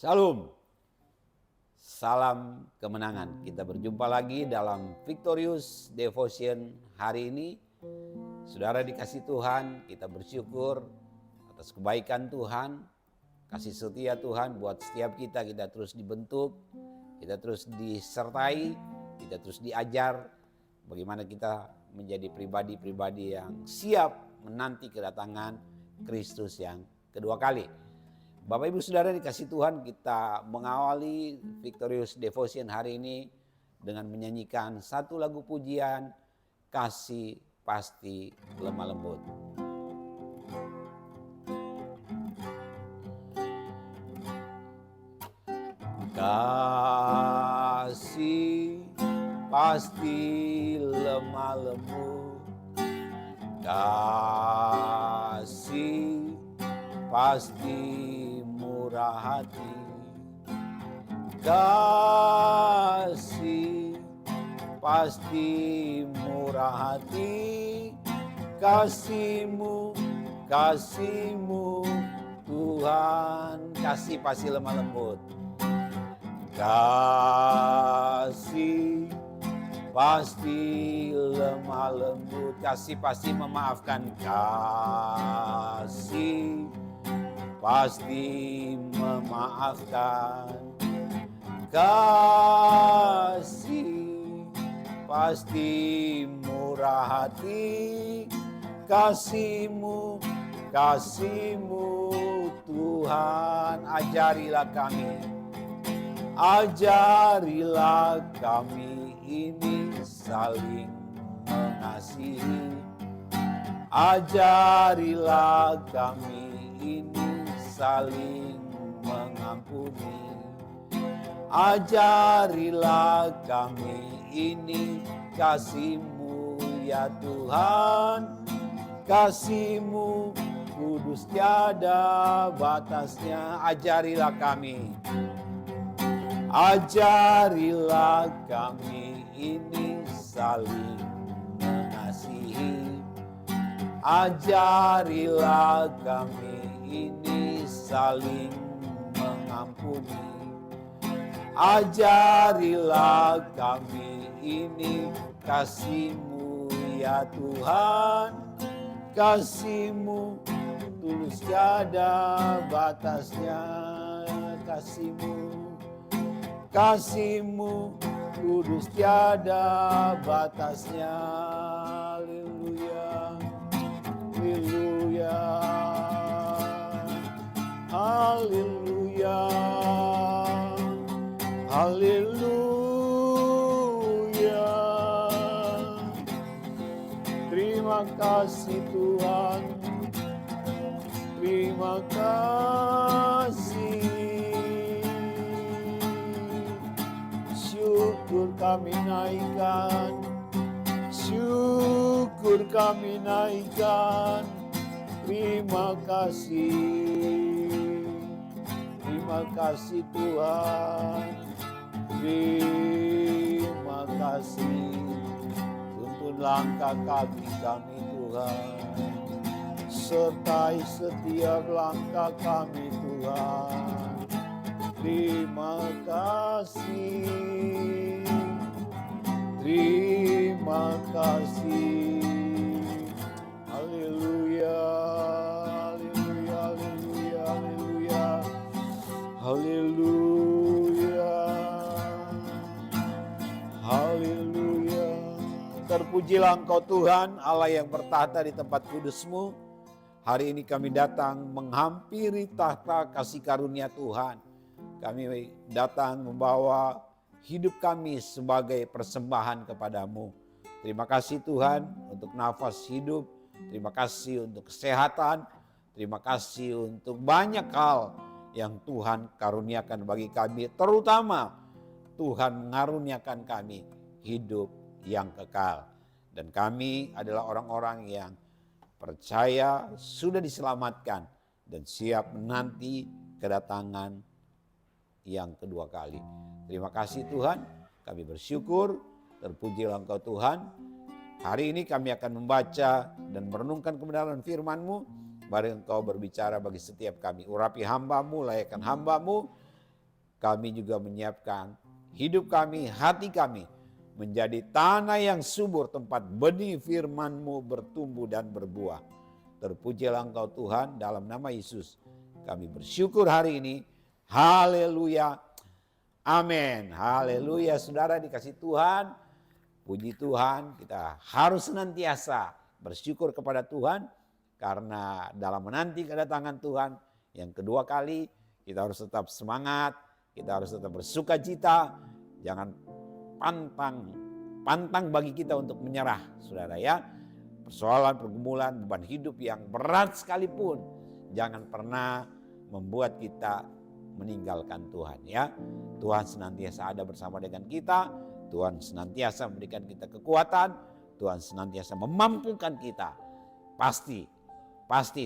Salam, salam kemenangan. Kita berjumpa lagi dalam Victorious Devotion hari ini. Saudara dikasih Tuhan, kita bersyukur atas kebaikan Tuhan, kasih setia Tuhan buat setiap kita. Kita terus dibentuk, kita terus disertai, kita terus diajar bagaimana kita menjadi pribadi-pribadi yang siap menanti kedatangan Kristus yang kedua kali. Bapak Ibu Saudara dikasih Tuhan, kita mengawali Victorious Devotion hari ini dengan menyanyikan satu lagu pujian, Kasih Pasti Lemah Lembut. Kasih pasti lemah lembut, kasih pasti murah hati, kasih pasti murah hati, kasih-Mu Tuhan, kasih pasti lemah lembut, kasih pasti lemah lembut, kasih pasti memaafkan, kasih pasti memaafkan, kasih pasti murah hati, kasih-Mu Tuhan, ajarilah kami ini saling mengasihi, ajarilah kami ini saling mengampuni, ajarilah kami ini kasih-Mu ya Tuhan, kasih-Mu kudus tiada batasnya, ajarilah kami ini saling mengasihi, ajarilah kami ini saling mengampuni, ajarilah kami ini kasih-Mu ya Tuhan, kasih-Mu tulus tiada batasnya, kasih-Mu kudus tiada batasnya. Haleluya, haleluya, haleluya, haleluya. Terima kasih Tuhan, terima kasih. Syukur kami naikkan, terima kasih Tuhan, terima kasih. Tuntun langkah kaki kami Tuhan, sertai setiap langkah kami Tuhan, terima kasih, terima kasih. Haleluya, haleluya, haleluya, haleluya, haleluya. Terpujilah Engkau Tuhan, Allah yang bertahta di tempat kudus-Mu. Hari ini kami datang menghampiri tahta kasih karunia Tuhan. Kami datang membawa hidup kami sebagai persembahan kepadamu. Terima kasih Tuhan untuk nafas hidup, terima kasih untuk kesehatan, terima kasih untuk banyak hal yang Tuhan karuniakan bagi kami. Terutama Tuhan mengaruniakan kami hidup yang kekal. Dan kami adalah orang-orang yang percaya sudah diselamatkan dan siap menanti kedatangan yang kedua kali. Terima kasih Tuhan, kami bersyukur, terpujilah Engkau Tuhan. Hari ini kami akan membaca dan merenungkan kebenaran firman-Mu. Mari Engkau berbicara bagi setiap kami. Urapi hamba-Mu, layakkan hamba-Mu kami juga menyiapkan hidup kami, hati kami menjadi tanah yang subur, tempat benih firman-Mu bertumbuh dan berbuah. Terpujilah Engkau Tuhan, dalam nama Yesus kami bersyukur hari ini. Haleluya. Amin. Haleluya. Saudara dikasih Tuhan, puji Tuhan, kita harus senantiasa bersyukur kepada Tuhan karena dalam menanti kedatangan Tuhan yang kedua kali, kita harus tetap semangat, kita harus tetap bersuka cita. Jangan pantang bagi kita untuk menyerah, saudara ya. Persoalan, pergumulan, beban hidup yang berat sekalipun, jangan pernah membuat kita meninggalkan Tuhan ya. Tuhan senantiasa ada bersama dengan kita. Tuhan senantiasa memberikan kita kekuatan. Tuhan senantiasa memampukan kita. Pasti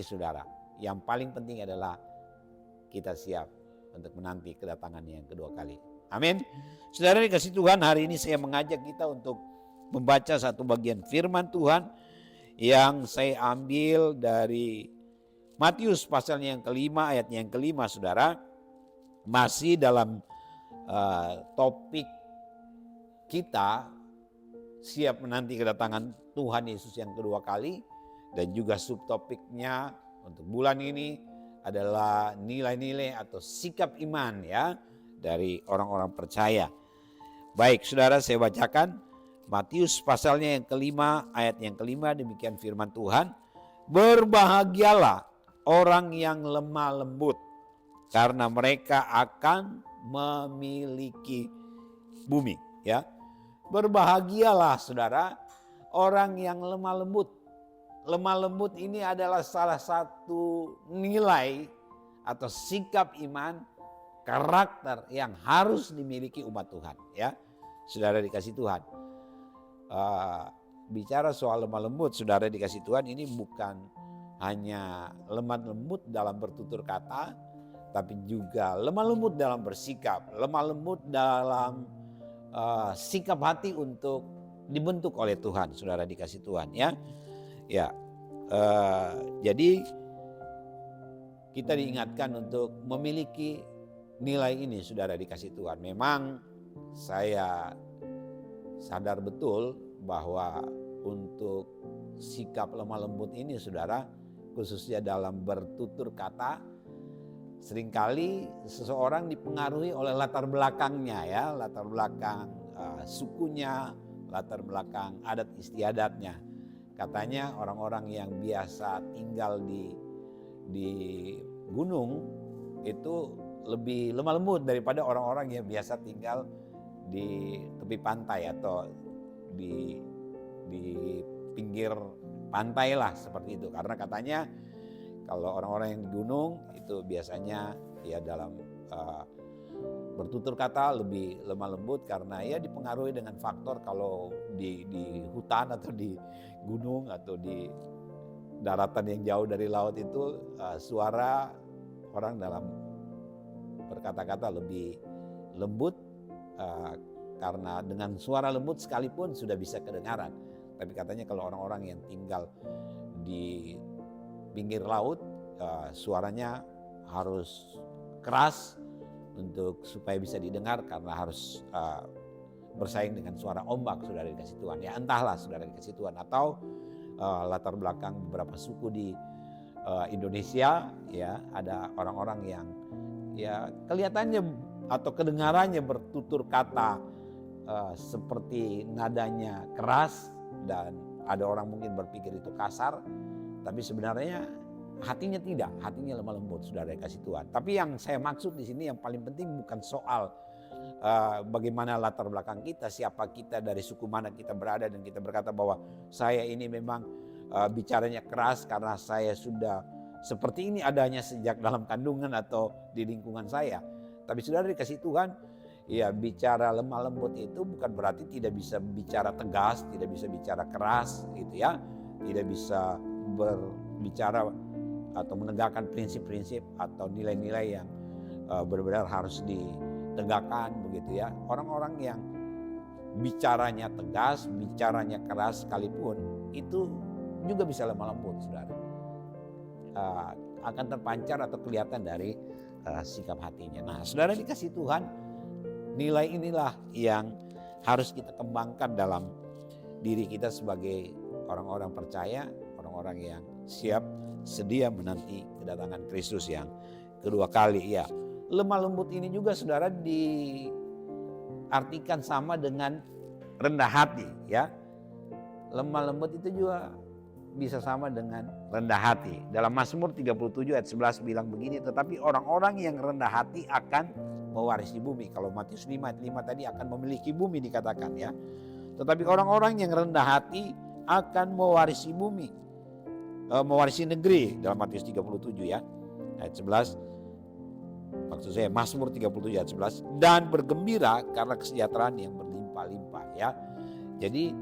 saudara. Yang paling penting adalah kita siap untuk menanti kedatangannya yang kedua kali. Amin. Saudara dikasih Tuhan, hari ini saya mengajak kita untuk membaca satu bagian firman Tuhan yang saya ambil dari Matius pasalnya yang kelima, ayatnya yang kelima, saudara. Masih dalam topik kita siap menanti kedatangan Tuhan Yesus yang kedua kali. Dan juga subtopiknya untuk bulan ini adalah nilai-nilai atau sikap iman ya dari orang-orang percaya. Baik saudara, saya bacakan Matius pasalnya yang kelima, ayat yang kelima, demikian firman Tuhan. Berbahagialah orang yang lemah lembut, karena mereka akan memiliki bumi. Ya, berbahagialah saudara orang yang lemah lembut. Lemah lembut ini adalah salah satu nilai atau sikap iman, karakter yang harus dimiliki umat Tuhan. Ya, saudara dikasih Tuhan. Bicara soal lemah lembut, saudara dikasih Tuhan, ini bukan hanya lemah lembut dalam bertutur kata, tapi juga lemah lembut dalam bersikap, lemah lembut dalam sikap hati untuk dibentuk oleh Tuhan, saudara dikasih Tuhan ya. Ya, jadi kita diingatkan untuk memiliki nilai ini, saudara dikasih Tuhan. Memang saya sadar betul bahwa untuk sikap lemah lembut ini, saudara, khususnya dalam bertutur kata, seringkali seseorang dipengaruhi oleh latar belakangnya ya, latar belakang sukunya, latar belakang adat istiadatnya. Katanya orang-orang yang biasa tinggal di gunung itu lebih lemah lembut daripada orang-orang yang biasa tinggal di tepi pantai atau di pinggir pantai lah, seperti itu. Karena katanya kalau orang-orang yang di gunung itu biasanya ya dalam bertutur kata lebih lemah lembut karena ya dipengaruhi dengan faktor kalau di hutan atau di gunung atau di daratan yang jauh dari laut itu suara orang dalam berkata-kata lebih lembut karena dengan suara lembut sekalipun sudah bisa kedengaran. Tapi katanya kalau orang-orang yang tinggal di pinggir laut suaranya harus keras untuk supaya bisa didengar karena harus bersaing dengan suara ombak, saudara dikasih Tuhan. Ya entahlah saudara dikasih Tuhan, atau latar belakang beberapa suku di Indonesia ya, ada orang-orang yang ya kelihatannya atau kedengarannya bertutur kata seperti nadanya keras, dan ada orang mungkin berpikir itu kasar, tapi sebenarnya hatinya tidak, hatinya lemah lembut, saudara dikasih Tuhan. Tapi yang saya maksud di sini yang paling penting bukan soal bagaimana latar belakang kita, siapa kita, dari suku mana kita berada, dan kita berkata bahwa saya ini memang bicaranya keras karena saya sudah seperti ini adanya sejak dalam kandungan atau di lingkungan saya. Tapi saudara dikasih Tuhan, ya bicara lemah lembut itu bukan berarti tidak bisa bicara tegas, tidak bisa bicara keras gitu ya, tidak bisa berbicara atau menegakkan prinsip-prinsip atau nilai-nilai yang benar-benar harus ditegakkan begitu ya. Orang-orang yang bicaranya tegas, bicaranya keras sekalipun itu juga bisa lemah lembut, saudara. Akan terpancar atau kelihatan dari sikap hatinya. Nah, saudara dikasih Tuhan, nilai inilah yang harus kita kembangkan dalam diri kita sebagai orang-orang percaya, orang-orang yang siap sedia menanti kedatangan Kristus yang kedua kali. Ya, lemah lembut ini juga saudara diartikan sama dengan rendah hati, ya. Lemah lembut itu juga bisa sama dengan rendah hati. Dalam Mazmur 37 ayat 11 bilang begini, tetapi orang-orang yang rendah hati akan mewarisi bumi. Kalau Matius 5 ayat 5 tadi akan memiliki bumi dikatakan, ya. Tetapi orang-orang yang rendah hati akan mewarisi bumi, mewarisi negeri dalam Matius 37 ya ayat 11. Maksud saya Mazmur 37 ayat 11, dan bergembira karena kesejahteraan yang berlimpah-limpah, ya. Jadi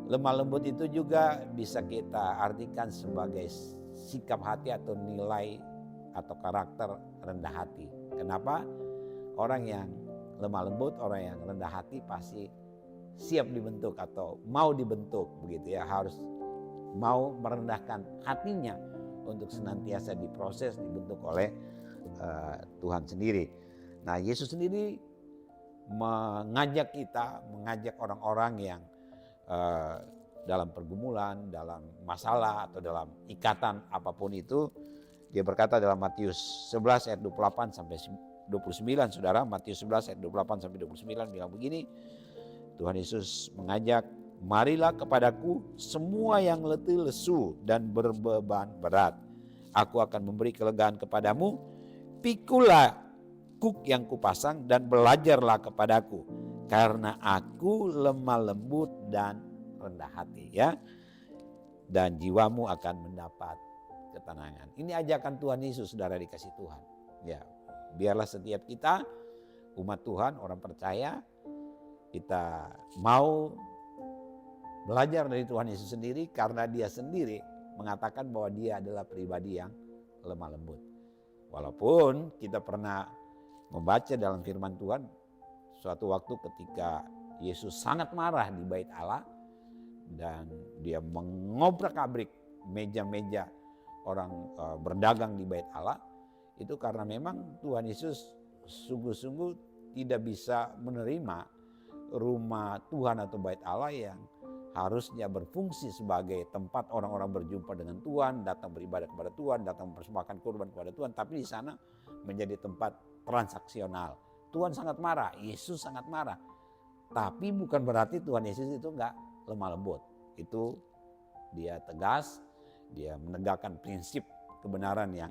lemah lembut itu juga bisa kita artikan sebagai sikap hati atau nilai atau karakter rendah hati. Kenapa? Orang yang lemah lembut, orang yang rendah hati pasti siap dibentuk atau mau dibentuk, begitu ya. Harus mau merendahkan hatinya untuk senantiasa diproses, dibentuk oleh Tuhan sendiri. Nah, Yesus sendiri mengajak kita, mengajak orang-orang yang dalam pergumulan, dalam masalah atau dalam ikatan apapun itu. Dia berkata dalam Matius 11 ayat 28 sampai 29, saudara. Matius 11 ayat 28 sampai 29 bilang begini. Tuhan Yesus mengajak, marilah kepadaku semua yang letih lesu dan berbeban berat. Aku akan memberi kelegaan kepadamu. Pikulah kuk yang kupasang dan belajarlah kepadaku, karena aku lemah lembut dan rendah hati, ya. Dan jiwamu akan mendapat ketenangan. Ini ajakan Tuhan Yesus, saudara dikasih Tuhan. Ya, biarlah setiap kita umat Tuhan, orang percaya, kita mau belajar dari Tuhan Yesus sendiri, karena dia sendiri mengatakan bahwa dia adalah pribadi yang lemah lembut. Walaupun kita pernah membaca dalam firman Tuhan, suatu waktu ketika Yesus sangat marah di bait Allah dan dia mengobrak-abrik meja-meja orang berdagang di bait Allah, itu karena memang Tuhan Yesus sungguh-sungguh tidak bisa menerima rumah Tuhan atau bait Allah yang harusnya berfungsi sebagai tempat orang-orang berjumpa dengan Tuhan, datang beribadah kepada Tuhan, datang mempersembahkan kurban kepada Tuhan, tapi di sana menjadi tempat transaksional. Tuhan sangat marah, Yesus sangat marah. Tapi bukan berarti Tuhan Yesus itu enggak lemah lembut. Itu dia tegas, dia menegakkan prinsip kebenaran yang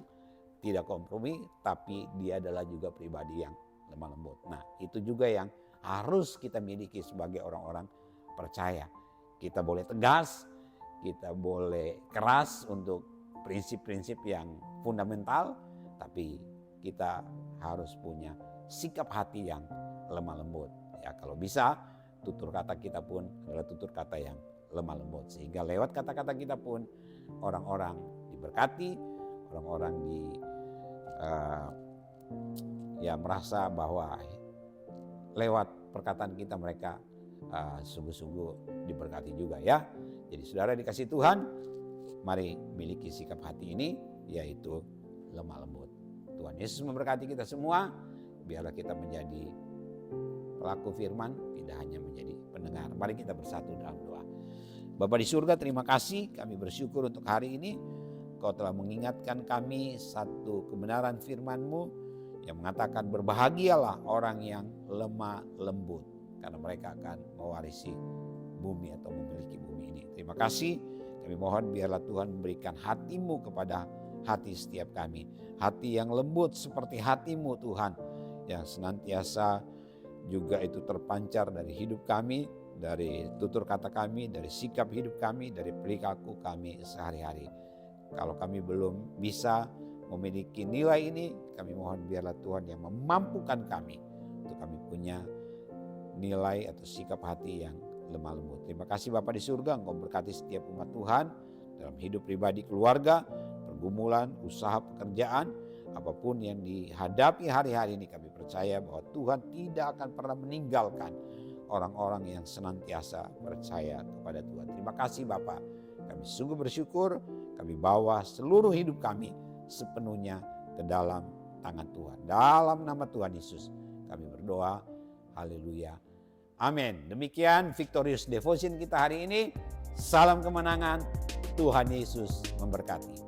tidak kompromi, tapi dia adalah juga pribadi yang lemah lembut. Nah, itu juga yang harus kita miliki sebagai orang-orang percaya. Kita boleh tegas, kita boleh keras untuk prinsip-prinsip yang fundamental, tapi kita harus punya sikap hati yang lemah lembut. Ya, kalau bisa tutur kata kita pun adalah tutur kata yang lemah lembut, sehingga lewat kata-kata kita pun orang-orang diberkati, orang-orang merasa bahwa lewat perkataan kita mereka sungguh-sungguh diberkati juga, ya. Jadi saudara dikasih Tuhan, mari miliki sikap hati ini, yaitu lemah lembut. Tuhan Yesus memberkati kita semua. Biarlah kita menjadi pelaku firman, tidak hanya menjadi pendengar. Mari kita bersatu dalam doa. Bapa di surga, terima kasih, kami bersyukur untuk hari ini. Kau telah mengingatkan kami satu kebenaran firman-Mu yang mengatakan berbahagialah orang yang lemah lembut, karena mereka akan mewarisi bumi atau memiliki bumi ini. Terima kasih, kami mohon biarlah Tuhan memberikan hati-Mu kepada hati setiap kami. Hati yang lembut seperti hati-Mu Tuhan, yang senantiasa juga itu terpancar dari hidup kami, dari tutur kata kami, dari sikap hidup kami, dari perilaku kami sehari-hari. Kalau kami belum bisa memiliki nilai ini, kami mohon biarlah Tuhan yang memampukan kami untuk kami punya nilai atau sikap hati yang lemah lembut. Terima kasih Bapa di surga, Engkau berkati setiap umat Tuhan dalam hidup pribadi, keluarga, pergumulan, usaha, pekerjaan, apapun yang dihadapi hari-hari ini. Kami percaya bahwa Tuhan tidak akan pernah meninggalkan orang-orang yang senantiasa percaya kepada Tuhan. Terima kasih Bapa, kami sungguh bersyukur. Kami bawa seluruh hidup kami sepenuhnya ke dalam tangan Tuhan. Dalam nama Tuhan Yesus kami berdoa. Haleluya. Amin. Demikian Victorious Devotion kita hari ini. Salam kemenangan. Tuhan Yesus memberkati.